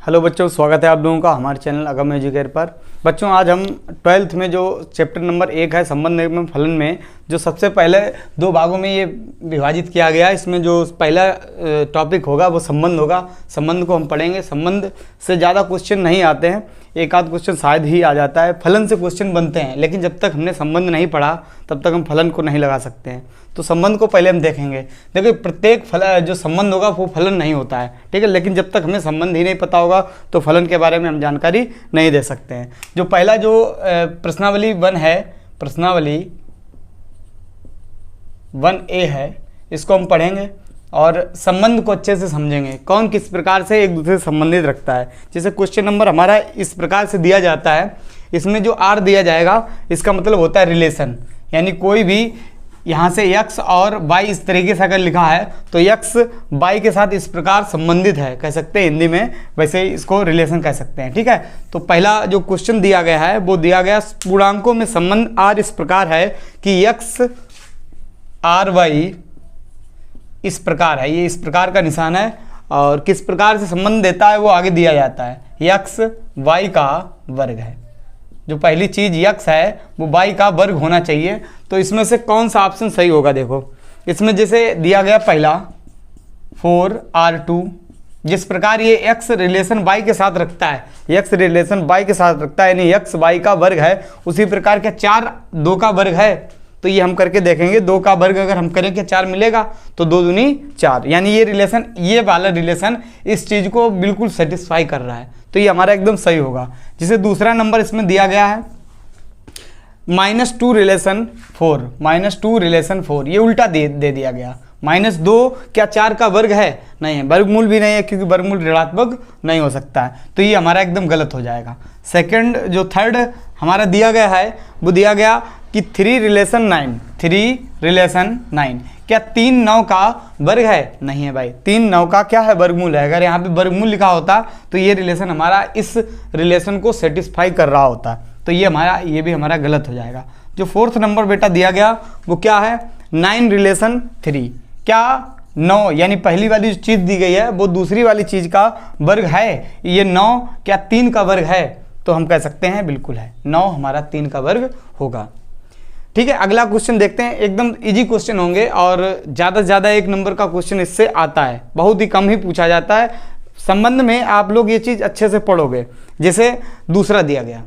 Hello बच्चों, स्वागत है आप लोगों का हमारे चैनल अगम एजुकेयर पर। बच्चों, आज हम 12th में जो चैप्टर नंबर 1 है संबंध एवं फलन में जो सबसे पहले दो भागों में ये विभाजित किया गया है, इसमें जो पहला टॉपिक होगा वो संबंध होगा। संबंध को हम पढ़ेंगे। संबंध से ज़्यादा क्वेश्चन नहीं आते हैं, एक आध क्वेश्चन शायद ही आ जाता है। फलन से क्वेश्चन बनते हैं, लेकिन जब तक हमने संबंध नहीं पढ़ा तब तक हम फलन को नहीं लगा सकते हैं। तो संबंध को पहले हम देखेंगे। देखिए, प्रत्येक जो संबंध होगा वो फलन नहीं होता है, ठीक है। लेकिन जब तक हमें संबंध ही नहीं पता होगा तो फलन के बारे में हम जानकारी नहीं दे सकते हैं। जो पहला जो प्रश्नावली 1 है, प्रश्नावली 1A है, इसको हम पढ़ेंगे और संबंध को अच्छे से समझेंगे, कौन किस प्रकार से एक दूसरे से संबंधित रखता है। जैसे क्वेश्चन नंबर हमारा इस प्रकार से दिया जाता है, इसमें जो R दिया जाएगा इसका मतलब होता है रिलेशन, यानी कोई भी यहाँ से x और y इस तरीके से अगर लिखा है तो x y के साथ इस प्रकार संबंधित है, कह सकते हैं हिंदी में, वैसे इसको रिलेशन कह सकते हैं, ठीक है। तो पहला जो क्वेश्चन दिया गया है वो दिया गया पूर्णांकों में संबंध r इस प्रकार है कि x r y इस प्रकार है, ये इस प्रकार का निशान है और किस प्रकार से संबंध देता है वो आगे दिया जाता है। x y का वर्ग है, जो पहली चीज x है वो y का वर्ग होना चाहिए। तो इसमें से कौन सा ऑप्शन सही होगा? देखो, इसमें जैसे दिया गया पहला 4r2, जिस प्रकार ये x रिलेशन y के साथ रखता है, x रिलेशन y के साथ रखता है, यानी x y का वर्ग है, उसी प्रकार के 4 2 का वर्ग है। तो ये हम करके देखेंगे, 2 का वर्ग अगर हम करें कि 4 मिलेगा तो 2 दूनी 4, यानी ये रिलेशन, ये वाला रिलेशन इस चीज को बिल्कुल सेटिस्फाई कर रहा है, तो ये हमारा एकदम सही होगा। जिसे दूसरा नंबर इसमें दिया गया है -2 रिलेशन 4, -2 रिलेशन 4, ये उल्टा दे दिया गया। -2 क्या 4 का वर्ग है? नहीं है, वर्गमूल भी नहीं है, क्योंकि वर्गमूल ऋणात्मक नहीं हो सकता है, तो ये हमारा एकदम गलत हो जाएगा। सेकंड जो थर्ड हमारा दिया गया है वो दिया गया कि 3 रिलेशन 9, 3 रिलेशन 9, क्या 3 9 का वर्ग है? नहीं है भाई, 3 9 का क्या है? वर्गमूल है। अगर यहाँ पे वर्गमूल लिखा होता तो ये रिलेशन हमारा इस रिलेशन को सेटिस्फाई कर रहा होता, तो ये भी हमारा गलत हो जाएगा। जो फोर्थ नंबर बेटा दिया गया वो क्या है? 9 रिलेशन 3, क्या 9 यानी पहली वाली जो चीज़ दी गई है वो दूसरी वाली चीज़ का वर्ग है? ये 9 क्या 3 का वर्ग है? तो हम कह सकते हैं बिल्कुल है, 9 हमारा 3 का वर्ग होगा, ठीक है। अगला क्वेश्चन देखते हैं, एकदम इजी क्वेश्चन होंगे और ज़्यादा से ज़्यादा 1 नंबर का क्वेश्चन इससे आता है, बहुत ही कम ही पूछा जाता है। संबंध में आप लोग ये चीज़ अच्छे से पढ़ोगे। जैसे दूसरा दिया गया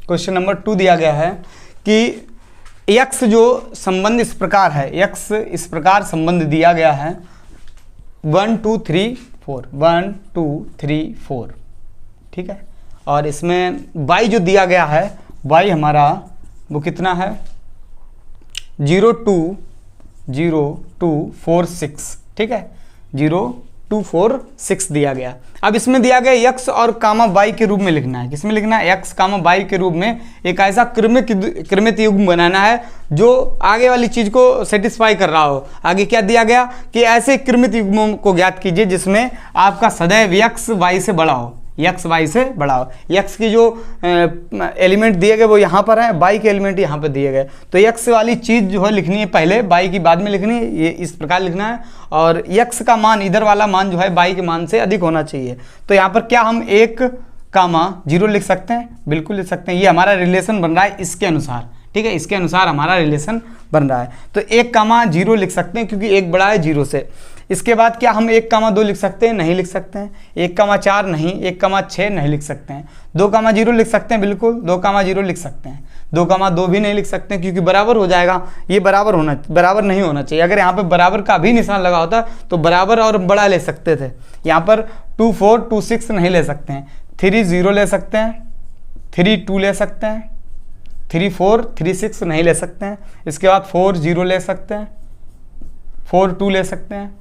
क्वेश्चन नंबर 2 दिया गया है कि x जो संबंध इस प्रकार है, x इस प्रकार संबंध दिया गया है 1 2 3 4, 1 2 3 4, ठीक है। और इसमें y जो दिया गया है, y हमारा वो कितना है? 0 2 0 2 4 6, ठीक है, 0 2 4 6 दिया गया। अब इसमें दिया गया x और कामा y के रूप में लिखना है। किसमें लिखना है? x कामा y के रूप में एक ऐसा क्रमित युग्म बनाना है जो आगे वाली चीज को सेटिस्फाई कर रहा हो। आगे क्या दिया गया कि ऐसे क्रमित युग्मों को ज्ञात कीजिए जिसमें आपका सदैव x y से बड़ा हो, x y से बड़ा हो। x की जो एलिमेंट दिए गए वो यहाँ पर है, y के एलिमेंट यहाँ पर दिए गए, तो x वाली चीज़ जो है लिखनी है पहले, y की बाद में लिखनी है, ये इस प्रकार लिखना है। और x का मान, इधर वाला मान जो है y के मान से अधिक होना चाहिए। तो यहाँ पर क्या हम 1 कामा 0 लिख सकते हैं? बिल्कुल लिख सकते हैं। ये हमारा रिलेशन बन रहा है इसके अनुसार, ठीक है, इसके अनुसार हमारा रिलेशन बन रहा है। तो 1 कामा 0 लिख सकते हैं क्योंकि 1 बड़ा है 0 से। इसके बाद क्या हम 1 कामा 2 लिख सकते हैं? नहीं लिख सकते हैं। 1 कामा 4 नहीं, 1 कामा 6 नहीं लिख सकते हैं। 2 कामा 0 लिख सकते हैं, बिल्कुल 2 कामा 0 लिख सकते हैं। 2 कामा 2 भी नहीं लिख सकते हैं क्योंकि बराबर हो जाएगा, ये बराबर नहीं होना चाहिए। अगर यहाँ पे बराबर का भी निशान लगा होता तो बराबर और बड़ा ले सकते थे। यहाँ पर 2 4 2 6 नहीं ले सकते हैं, 3 0 ले सकते हैं, 3 2 ले सकते हैं, 3 4 3 6 नहीं ले सकते हैं। इसके बाद 4 0 ले सकते हैं, 4 2 ले सकते हैं,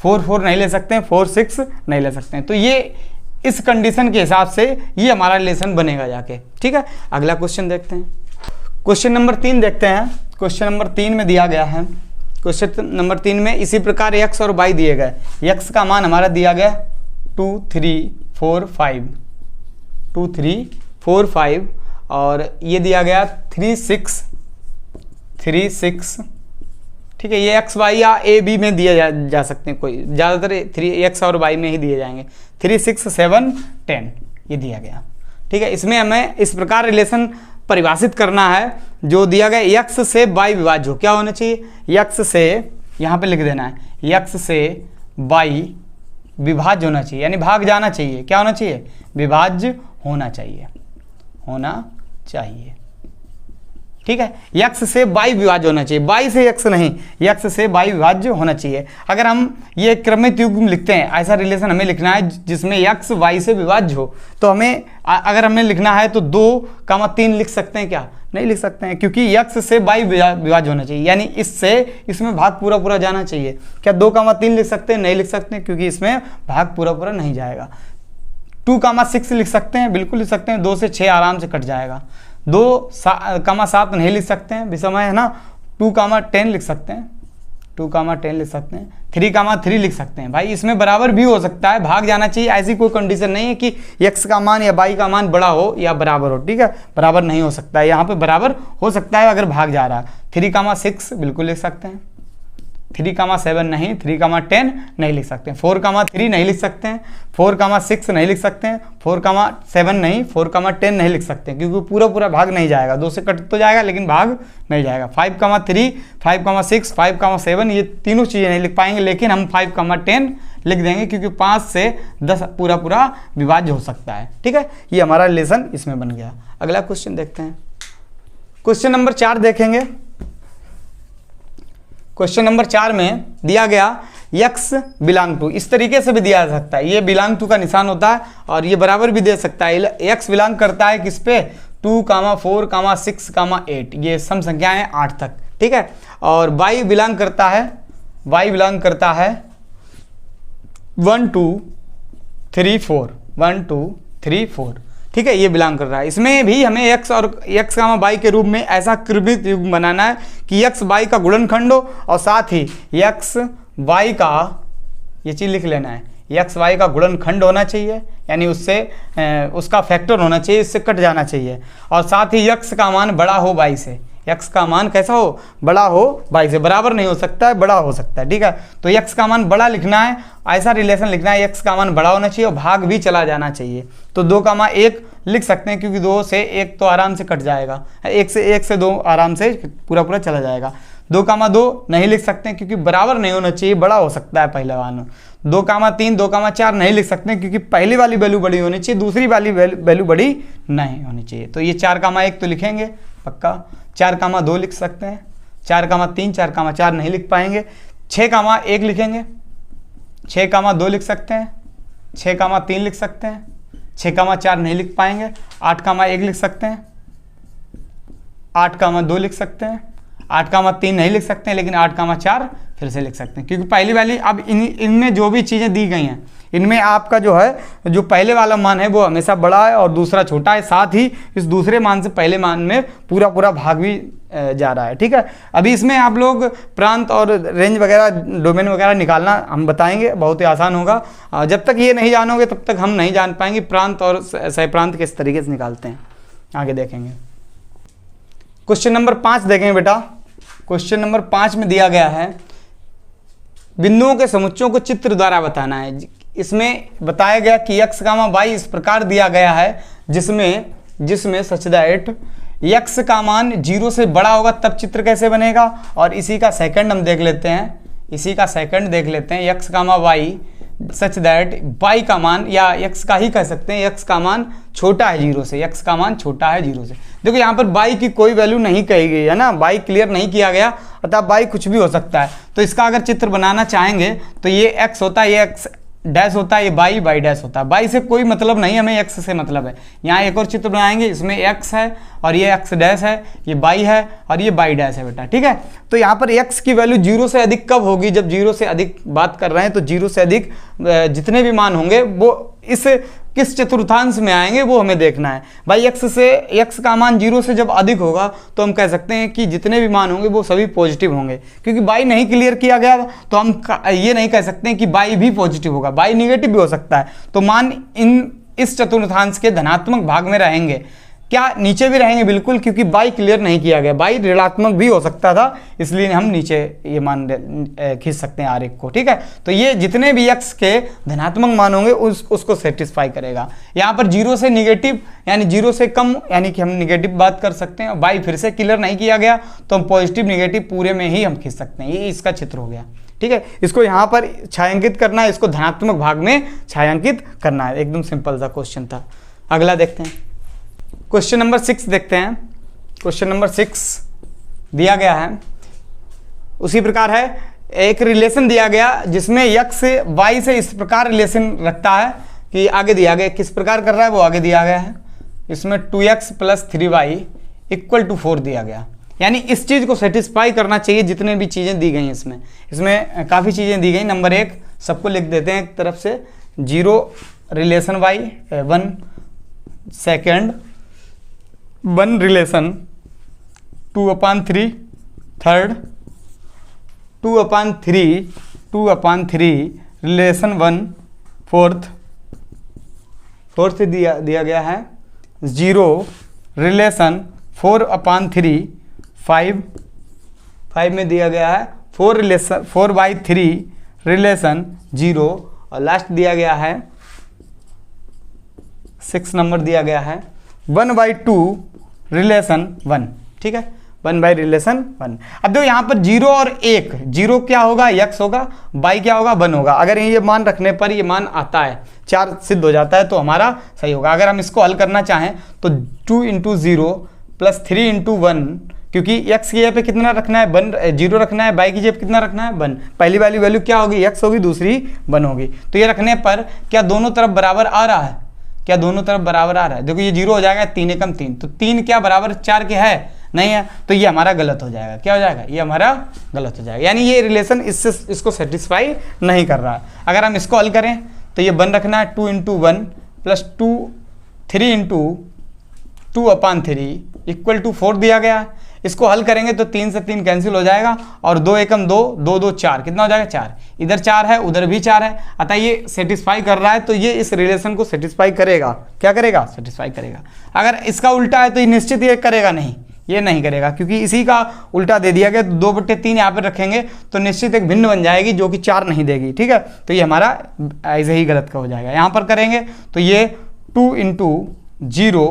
4 4 नहीं ले सकते हैं, 4 6 नहीं ले सकते हैं। तो ये इस कंडीशन के हिसाब से ये हमारा रिलेशन बनेगा जाके, ठीक है। अगला क्वेश्चन देखते हैं, क्वेश्चन नंबर 3 देखते हैं। क्वेश्चन नंबर 3 में दिया गया है, क्वेश्चन नंबर 3 में इसी प्रकार x और y दिए गए। x का मान हमारा दिया गया 2 3 4 5, 2 3 4 5, और ये दिया गया 3 6, ठीक है, ये एक्स वाई या ए बी में दिए जा सकते हैं, कोई ज़्यादातर 3x और y में ही दिए जाएंगे। 3 6 7 10 ये दिया गया। ठीक है, इसमें हमें इस प्रकार रिलेशन परिभाषित करना है जो दिया गया x से y विभाज्य हो। क्या होना चाहिए, x से, यहाँ पे लिख देना है x से y विभाज्य होना चाहिए, यानी भाग जाना चाहिए। क्या होना चाहिए, विभाज्य होना चाहिए, होना चाहिए। ठीक है, x से y विभाज्य होना चाहिए, y से x नहीं, x से y विभाज्य होना चाहिए। अगर हम ये क्रमित युग्म लिखते हैं, ऐसा रिलेशन हमें लिखना है जिसमें x y से विभाज्य हो, तो हमें अगर हमें लिखना है तो 2,3 लिख सकते हैं क्या, नहीं लिख सकते हैं, क्योंकि x से y विभाज्य होना चाहिए, यानी इससे इसमें भाग पूरा पूरा जाना चाहिए। क्या 2,3 लिख सकते हैं, नहीं लिख सकते हैं, क्योंकि इसमें भाग पूरा पूरा नहीं जाएगा। 2,6 लिख सकते हैं, बिल्कुल लिख सकते हैं, 2 से 6 आराम से कट जाएगा। 2,7 नहीं लिख सकते हैं, विषमय है ना। 2,10 लिख सकते हैं, 2,10 लिख सकते हैं। 3,3 लिख सकते हैं। भाई इसमें बराबर भी हो सकता है, भाग जाना चाहिए, ऐसी कोई कंडीशन नहीं है कि x का मान या y का मान बड़ा हो या बराबर हो। ठीक है, बराबर नहीं हो सकता है, यहाँ पे बराबर हो सकता है अगर भाग जा रहा है। 3,6 बिल्कुल लिख सकते हैं, 3,7 नहीं, 3,10 नहीं लिख सकते हैं, 4,3 नहीं लिख सकते हैं, 4,6 नहीं लिख सकते हैं, 4,7 नहीं, 4,10 नहीं लिख सकते हैं, क्योंकि पूरा पूरा भाग नहीं जाएगा। 2 से कट तो जाएगा लेकिन भाग नहीं जाएगा। 5,3, 5,6, 5,7 ये तीनों चीज़ें नहीं लिख पाएंगे, लेकिन हम 5,10 लिख देंगे, क्योंकि 5 से 10 पूरा पूरा विभाज्य हो सकता है। ठीक है, ये हमारा रिलेशन इसमें बन गया। अगला क्वेश्चन देखते हैं, क्वेश्चन नंबर 4 देखेंगे। क्वेश्चन नंबर 4 में दिया गया x बिलोंग टू, इस तरीके से भी दिया जा सकता है, ये बिलोंग टू का निशान होता है, और ये बराबर भी दे सकता है। x बिलोंग करता है किस पे, 2, 4, 6, 8, ये सम संख्या है 8 तक। ठीक है, और y बिलोंग करता है 1, 2, 3, 4, 1, 2, 3, 4। ठीक है, ये बिलोंग कर रहा है। इसमें भी हमें x और x, y के रूप में ऐसा क्रमित युग्म बनाना है कि x y का गुणनखंड हो, और साथ ही x y का, ये चीज़ लिख लेना है, x y का गुणनखंड होना चाहिए, यानी उससे उसका फैक्टर होना चाहिए, इससे कट जाना चाहिए, और साथ ही x का मान बड़ा हो y से। x का मान कैसा हो, बड़ा हो y से, बराबर नहीं हो सकता है, बड़ा हो सकता है। ठीक है, तो x का मान बड़ा लिखना है, ऐसा रिलेशन लिखना है, x का मान बड़ा होना चाहिए और भाग भी चला जाना चाहिए। तो 2,1 लिख सकते हैं, क्योंकि 2 से 1 तो आराम से कट जाएगा, 1 से 2 आराम से पूरा पूरा चला जाएगा। 2,2 नहीं लिख सकते हैं, क्योंकि बराबर नहीं होना चाहिए, बड़ा हो सकता है पहले वाला। 2,3, 2,4 नहीं लिख सकते हैं, क्योंकि पहली वाली वैल्यू बड़ी होनी चाहिए, दूसरी वाली वैल्यू बड़ी नहीं होनी चाहिए। तो ये 4,1 तो लिखेंगे पक्का। 4,2 लिख सकते हैं, 4,3, 4,4 नहीं लिख पाएंगे। 6,1 लिखेंगे, 6,2 लिख सकते हैं, 6,3 लिख सकते हैं, 6,4 नहीं लिख पाएंगे। 8,1 लिख सकते हैं, 8,2 लिख सकते हैं, 8,3 नहीं लिख सकते हैं, लेकिन 8,4 फिर से लिख सकते हैं, क्योंकि पहली वाली, अब इनमें जो भी चीज़ें दी गई हैं, इनमें आपका जो है, जो पहले वाला मान है वो हमेशा बड़ा है और दूसरा छोटा है, साथ ही इस दूसरे मान से पहले मान में पूरा पूरा भाग भी जा रहा है। ठीक है, अभी इसमें आप लोग प्रांत और रेंज वगैरह, डोमेन वगैरह निकालना हम बताएंगे, बहुत ही आसान होगा। जब तक ये नहीं जानोगे तब तक हम नहीं जान पाएंगे प्रांत और सह प्रांत किस तरीके से निकालते हैं। आगे देखेंगे, क्वेश्चन नंबर 5 देखेंगे बेटा। क्वेश्चन नंबर 5 में दिया गया है, बिंदुओं के समुच्चयों को चित्र द्वारा बताना है। इसमें बताया गया कि x, y इस प्रकार दिया गया है, जिसमें सच दैट x का मान 0 से बड़ा होगा, तब चित्र कैसे बनेगा। और इसी का सेकंड हम देख लेते हैं, x, y such that y का मान, या x का ही कह सकते हैं, x का मान छोटा है 0 से, x का मान छोटा है 0 से। देखो यहाँ पर y की कोई वैल्यू नहीं कही गई है ना, y क्लियर नहीं किया गया, अतः y कुछ भी हो सकता है। तो इसका अगर चित्र बनाना चाहेंगे तो ये x होता है, ये x डैश होता है, ये y डैश होता है। y से कोई मतलब नहीं, हमें x से मतलब है। यहाँ एक और चित्र बनाएंगे, इसमें x है और ये x डैश है, ये y है और ये y डैश है बेटा। ठीक है, तो यहाँ पर x की वैल्यू 0 से अधिक कब होगी, जब 0 से अधिक बात कर रहे हैं, तो 0 से अधिक जितने भी मान होंगे वो इस किस चतुर्थांश में आएंगे वो हमें देखना है। भाई x का मान 0 से जब अधिक होगा तो हम कह सकते हैं कि जितने भी मान होंगे वो सभी पॉजिटिव होंगे, क्योंकि y नहीं क्लियर किया गया तो हम ये नहीं कह सकते हैं कि y भी पॉजिटिव होगा, y निगेटिव भी हो सकता है। तो मान इस चतुर्थांश के धनात्मक भाग में रहेंगे। क्या नीचे भी रहेंगे? बिल्कुल, क्योंकि बाई क्लियर नहीं किया गया, बाई ऋणात्मक भी हो सकता था, इसलिए हम नीचे ये मान खींच सकते हैं R1 को। ठीक है, तो ये जितने भी x के धनात्मक मान होंगे उसको सेटिस्फाई करेगा। यहाँ पर 0 से निगेटिव यानी 0 से कम यानी कि हम निगेटिव बात कर सकते हैं। बाई फिर से क्लियर नहीं किया गया तो हम पॉजिटिव निगेटिव पूरे में ही हम खींच सकते हैं। ये इसका चित्र हो गया। ठीक है, इसको यहाँ पर छायांकित करना है, इसको धनात्मक भाग में छायांकित करना है। एकदम सिंपल सा क्वेश्चन था। अगला देखते हैं, क्वेश्चन नंबर 6 देखते हैं। क्वेश्चन नंबर 6 दिया गया है, उसी प्रकार है, एक रिलेशन दिया गया जिसमें x y से इस प्रकार रिलेशन रखता है कि आगे दिया गया, किस प्रकार कर रहा है वो आगे दिया गया है। इसमें 2x + 3y = 4 दिया गया, यानी इस चीज को सेटिस्फाई करना चाहिए जितने भी चीजें दी गई हैं इसमें काफी चीजें दी गई। नंबर 1 सबको लिख देते हैं एक तरफ से, 0 relation y 1, second 1 relation 2/3, third 2/3 relation 1, fourth दिया गया है 0 रिलेशन 4/3, 5 में दिया गया है 4/3 रिलेशन 0, और लास्ट दिया गया है 6 नंबर दिया गया है 1/2 रिलेशन 1। ठीक है, 1 रिलेशन 1। अब देखो यहाँ पर 0 और 1, 0 क्या होगा? x होगा, y क्या होगा? 1 होगा। अगर ये मान रखने पर ये मान आता है, 4 सिद्ध हो जाता है तो हमारा सही होगा। अगर हम इसको हल करना चाहें तो 2 × 0 + 3 × 1, क्योंकि x की जगह पे कितना रखना है? 0 रखना है, y की जगह कितना रखना है? 1। पहली वाली वैल्यू क्या होगी? x होगी, दूसरी 1 होगी। तो ये रखने पर क्या दोनों तरफ बराबर आ रहा है? क्या दोनों तरफ बराबर आ रहा है? देखो ये 0 हो जाएगा, 3 × 3, तो 3 क्या बराबर 4 के है? नहीं है, तो ये हमारा गलत हो जाएगा। क्या हो जाएगा? ये हमारा गलत हो जाएगा, यानी ये रिलेशन इसको सेटिस्फाई नहीं कर रहा है। अगर हम इसको हल करें तो ये 1 रखना है, 2 × 1 + 3 × 2/3 = 4 दिया गया है। इसको हल करेंगे तो 3 से 3 कैंसिल हो जाएगा, और 2 एकम 2, 2 2 4, कितना हो जाएगा? 4। इधर 4 है, उधर भी 4 है, अतः ये सेटिस्फाई कर रहा है, तो ये इस रिलेशन को सेटिस्फाई करेगा। क्या करेगा? सेटिस्फाई करेगा। अगर इसका उल्टा है तो ये निश्चित ये करेगा नहीं, ये नहीं करेगा, क्योंकि इसी का उल्टा दे दिया गया। 2/3 यहाँ पर रखेंगे तो निश्चित एक भिन्न बन जाएगी जो कि 4 नहीं देगी। ठीक है, तो ये हमारा ऐसे ही गलत का हो जाएगा। यहाँ पर करेंगे तो ये 2 × 0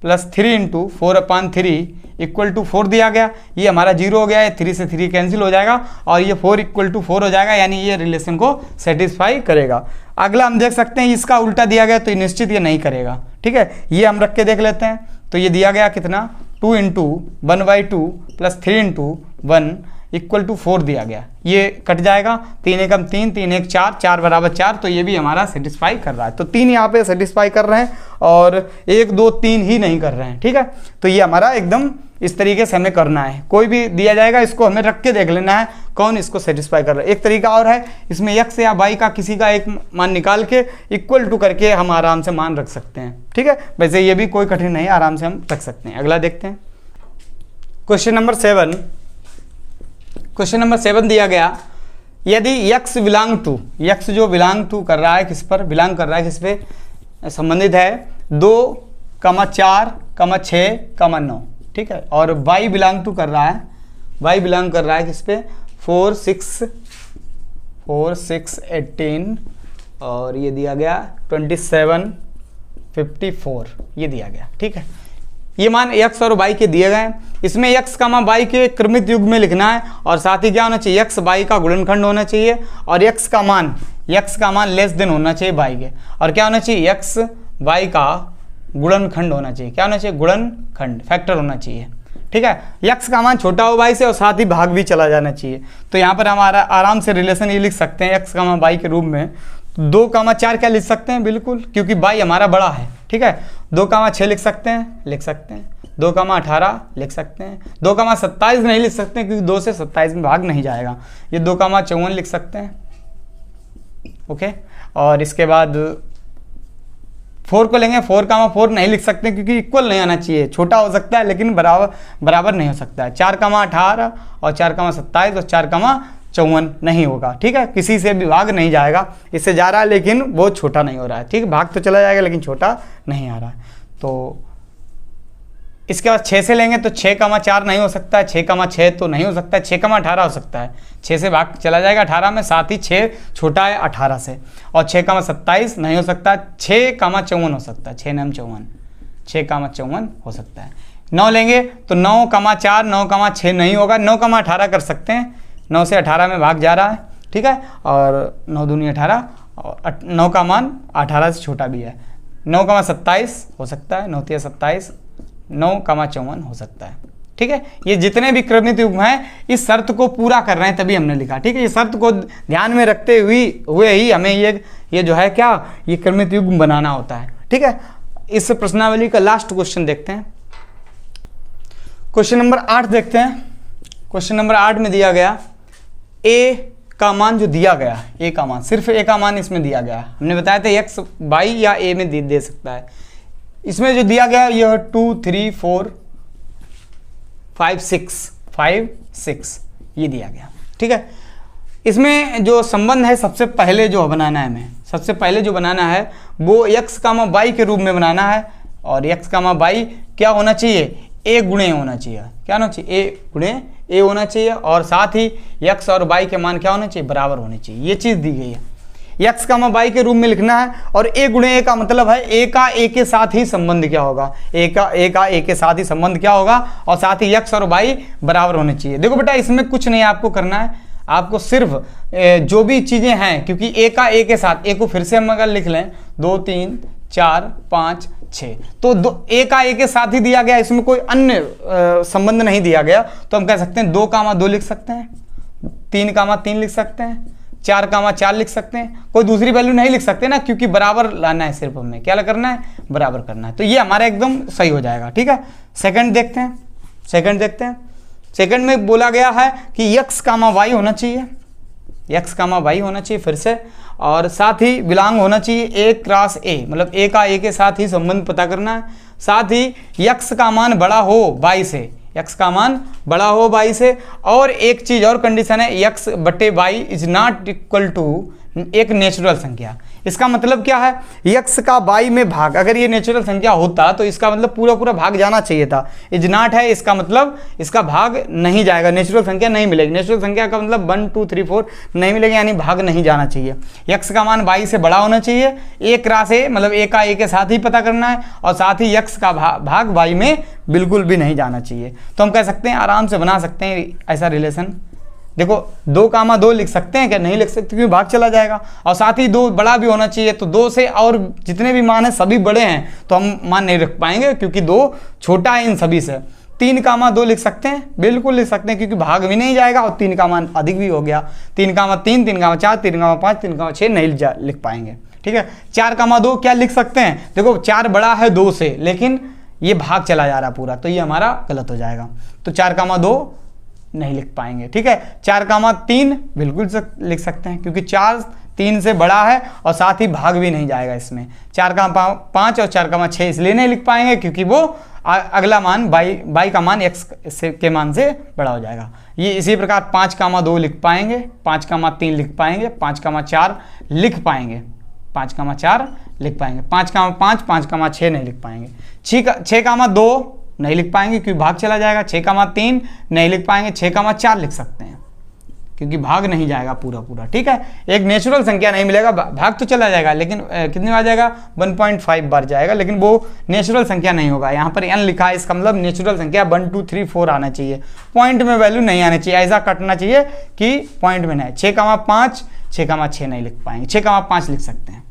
+ 3 × 4/3 = 4 दिया गया। ये हमारा 0 हो गया है, 3 से 3 कैंसिल हो जाएगा, और ये 4 = 4 हो जाएगा, यानी ये रिलेशन को सेटिस्फाई करेगा। अगला हम देख सकते हैं, इसका उल्टा दिया गया तो निश्चित ये नहीं करेगा। ठीक है, ये हम रख के देख लेते हैं। तो ये दिया गया कितना? 2 × 1/2 + 3 × 1 = 4 दिया गया। ये कट जाएगा, 3 एकम 3, 3 1 4, 4 = 4, तो ये भी हमारा सेटिस्फाई कर रहा है। तो 3 यहाँ पे सेटिस्फाई कर रहे हैं और 1 2 3 ही नहीं कर रहे हैं। ठीक है, तो ये हमारा एकदम इस तरीके से हमें करना है। कोई भी दिया जाएगा, इसको हमें रख के देख लेना है कौन इसको सेटिस्फाई कर रहा है। एक तरीका और है, इसमें x या y का किसी का एक मान निकाल के = करके हम आराम से मान रख सकते हैं। ठीक है, वैसे ये भी कोई कठिन नहीं, आराम से हम रख सकते हैं। अगला देखते हैं, क्वेश्चन नंबर 7। क्वेश्चन नंबर 7 दिया गया, यदि x बिलोंग टू, x जो बिलोंग टू कर रहा है, किस पर बिलोंग कर रहा है, किस पे संबंधित है? 2, 4, 6, 9। ठीक है, और y बिलोंग टू कर रहा है, y बिलोंग कर रहा है किस पे? 4 6 18, और ये दिया गया 27 54, ये दिया गया। ठीक है, ये मान x और y के दिए गए हैं। इसमें x, y के क्रमित युग में लिखना है, और साथ ही क्या होना चाहिए? x y का गुणनखंड होना चाहिए, और x का मान लेस देन होना चाहिए y के, और क्या होना चाहिए? x y का गुणनखंड होना चाहिए। क्या होना चाहिए? गुणनखंड, फैक्टर होना चाहिए। ठीक है, x का मान छोटा हो y से, और साथ ही भाग भी चला जाना चाहिए। तो यहाँ पर हमारा आराम से रिलेशन ये लिख सकते हैं, x, y के रूप में 2, 4 क्या लिख सकते हैं? बिल्कुल, क्योंकि y हमारा बड़ा है। ठीक है, 2, 6 लिख सकते हैं, 2, 18 लिख सकते हैं, 2, 27 नहीं लिख सकते क्योंकि 2 से 27 में भाग नहीं जाएगा। ये 2, 54 लिख सकते हैं। ओके, और इसके बाद 4 को लेंगे, 4, 4 नहीं लिख सकते क्योंकि इक्वल नहीं आना चाहिए, छोटा हो सकता है लेकिन बराबर नहीं हो सकता है। 4, 18 और 4, 27 और 4, 54 नहीं होगा। ठीक है, किसी से भी भाग नहीं जाएगा, इससे जा रहा है लेकिन वो छोटा नहीं हो रहा है। ठीक है, भाग तो चला जाएगा लेकिन छोटा नहीं आ रहा है। तो इसके बाद 6 से लेंगे तो 6,4 नहीं हो सकता है, 6,6 तो नहीं हो सकता है, 6,18 हो सकता है, 6 से भाग चला जाएगा 18 में, साथ ही 6 छोटा है 18 से, और 6,27 नहीं हो सकता, 6,54 हो सकता है, 6,54, 6,54 हो सकता है। 9 लेंगे तो 9,4, 9,6 नहीं होगा, 9,18 कर सकते हैं, 9 से 18 में भाग जा रहा है, ठीक है, और 9 दूनी 18, और 9 का मान 18 से छोटा भी है, 9,27 हो सकता है, 9 27, 9,54 हो सकता है, ठीक है। ये जितने भी क्रमित युग्म हैं इस शर्त को पूरा कर रहे हैं तभी हमने लिखा, ठीक है। ये शर्त को ध्यान में रखते हुए ही हमें ये जो है क्या, ये क्रमित युग्म बनाना होता है, ठीक है। इस प्रश्नावली का लास्ट क्वेश्चन देखते हैं, क्वेश्चन नंबर 8 देखते हैं। क्वेश्चन नंबर 8 में दिया गया ए का मान जो दिया गया, ए का मान, सिर्फ ए का मान इसमें दिया गया, हमने बताया था एक्स वाई या ए में दे सकता है। इसमें जो दिया गया यह 2 3 4 5 6 ये दिया गया, ठीक है। इसमें जो संबंध है सबसे पहले जो बनाना है हमें, सबसे पहले जो बनाना है वो x, y के रूप में बनाना है, और x, y क्या होना चाहिए, a गुणे होना चाहिए, क्या होना चाहिए, a गुणे a होना चाहिए, और साथ ही x और y के मान क्या होना चाहिए, बराबर होने चाहिए, ये चीज़ दी गई है। x, y के रूप में लिखना है, और a गुणे a का मतलब है a का a के साथ ही संबंध क्या होगा, a का a के साथ ही संबंध क्या होगा, और साथ ही x और y बराबर होने चाहिए। देखो बेटा इसमें कुछ नहीं आपको करना है, आपको सिर्फ जो भी चीज़ें हैं, क्योंकि a का a के साथ, a को फिर से हम अगर लिख लें 2 3 4 5 6, तो a का a के साथ ही दिया गया, इसमें कोई अन्य संबंध नहीं दिया गया, तो हम कह सकते हैं 2,2 लिख सकते हैं, 3,3 लिख सकते हैं, 4,4 लिख सकते हैं, कोई दूसरी वैल्यू नहीं लिख सकते ना, क्योंकि बराबर लाना है, सिर्फ हमें क्या करना है, बराबर करना है, तो ये हमारा एकदम सही हो जाएगा, ठीक है। सेकंड देखते हैं, सेकंड देखते हैं। सेकंड में बोला गया है कि x, y होना चाहिए, x, y होना चाहिए फिर से, और साथ ही बिलोंग होना चाहिए a क्रॉस a, मतलब a का a के साथ ही संबंध पता करना है, साथ ही x का मान बड़ा हो y से, x का मान बड़ा हो y से, और एक चीज और कंडीशन है x बटे y is not equal to एक नेचुरल संख्या। इसका मतलब क्या है, x का y में भाग, अगर ये नेचुरल संख्या होता तो इसका मतलब पूरा पूरा भाग जाना चाहिए था, इज नॉट है, इसका मतलब इसका भाग नहीं जाएगा, नेचुरल संख्या नहीं मिलेगी, नेचुरल संख्या का मतलब 1 2 3 4 नहीं मिलेगी, यानी भाग नहीं जाना चाहिए। x का मान y से बड़ा होना चाहिए, a क्रॉस a मतलब a का a के साथ ही पता करना है, और साथ ही x का भाग y में बिल्कुल भी नहीं जाना चाहिए। तो हम कह सकते हैं, आराम से बना सकते हैं ऐसा रिलेशन। देखो 2,2 लिख सकते हैं क्या, नहीं लिख सकते क्योंकि भाग चला जाएगा, और साथ ही 2 बड़ा भी होना चाहिए, तो 2 से और जितने भी मान है सभी बड़े हैं, तो हम मान नहीं रख पाएंगे क्योंकि 2 छोटा है इन सभी से। 3,2 लिख सकते हैं, बिल्कुल लिख सकते हैं, क्योंकि भाग भी नहीं जाएगा और 3 का मान अधिक भी हो गया, 3,3 3,4 3,5 3,6 नहीं लिख पाएंगे, ठीक है। 4,2 क्या लिख सकते हैं, देखो 4 बड़ा है 2 से, लेकिन ये भाग चला जा रहा पूरा, तो ये हमारा गलत हो जाएगा, तो 4,2 नहीं लिख पाएंगे, ठीक है। 4,3 बिल्कुल लिख सकते हैं, क्योंकि 4 3 से बड़ा है और साथ ही भाग भी नहीं जाएगा इसमें। 4,5 और 4,6 इसलिए नहीं लिख पाएंगे क्योंकि वो अगला मान y का मान x के मान से बड़ा हो जाएगा। ये इसी प्रकार 5,2 लिख पाएंगे, 5,3 लिख पाएंगे, 5,4 लिख पाएंगे, 5,4 लिख पाएंगे, 5,5 5,6 नहीं लिख पाएंगे, 6,2 नहीं लिख पाएंगे क्योंकि भाग चला जाएगा, 6,3 नहीं लिख पाएंगे, 6,4 लिख सकते हैं क्योंकि भाग नहीं जाएगा पूरा पूरा, ठीक है। एक नेचुरल संख्या नहीं मिलेगा, भाग तो चला जाएगा लेकिन कितनी बार जाएगा, 1.5 बार जाएगा, लेकिन वो नेचुरल संख्या नहीं होगा। यहाँ पर n लिखा है, इसका मतलब नेचुरल संख्या 1 2 3 4 आना चाहिए, पॉइंट में वैल्यू नहीं आनी चाहिए, ऐसा कटना चाहिए कि पॉइंट में नहीं। 6,5 6,6 नहीं लिख पाएंगे, 6,5 लिख सकते हैं,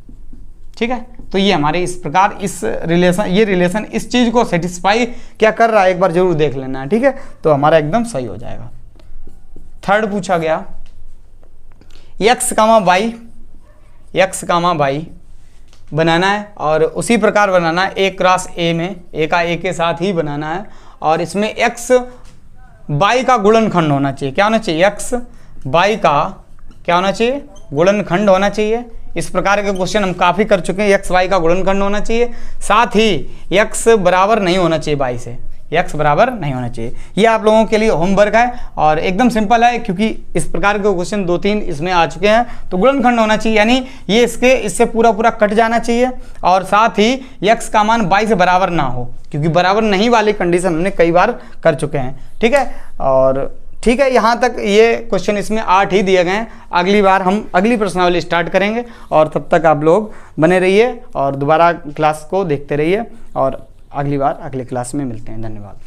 ठीक है। तो ये हमारे इस प्रकार इस रिलेशन, ये रिलेशन इस चीज को सेटिस्फाई क्या कर रहा है एक बार जरूर देख लेना है, ठीक है। तो हमारा एकदम सही हो जाएगा। थर्ड पूछा गया x, y बनाना है, और उसी प्रकार बनाना है a क्रॉस a में, a का a के साथ ही बनाना है, और इसमें x y का गुणनखंड होना चाहिए। क्या होना चाहिए, x y का क्या होना चाहिए, गुणनखंड होना चाहिए। इस प्रकार के क्वेश्चन हम काफ़ी कर चुके हैं। x y का गुणनखंड होना चाहिए, साथ ही x बराबर नहीं होना चाहिए y से, x बराबर नहीं होना चाहिए। ये आप लोगों के लिए होमवर्क है और एकदम सिंपल है, क्योंकि इस प्रकार के क्वेश्चन 2-3 इसमें आ चुके हैं। तो गुणनखंड होना चाहिए, यानी ये इससे पूरा पूरा कट जाना चाहिए और साथ ही x का मान y से बराबर ना हो, क्योंकि बराबर नहीं वाली कंडीशन हमने कई बार कर चुके हैं। ठीक है, और ठीक है, यहाँ तक ये क्वेश्चन इसमें 8 ही दिए गए हैं। अगली बार हम अगली प्रश्नावली स्टार्ट करेंगे और तब तक आप लोग बने रहिए और दोबारा क्लास को देखते रहिए और अगली बार अगली क्लास में मिलते हैं। धन्यवाद।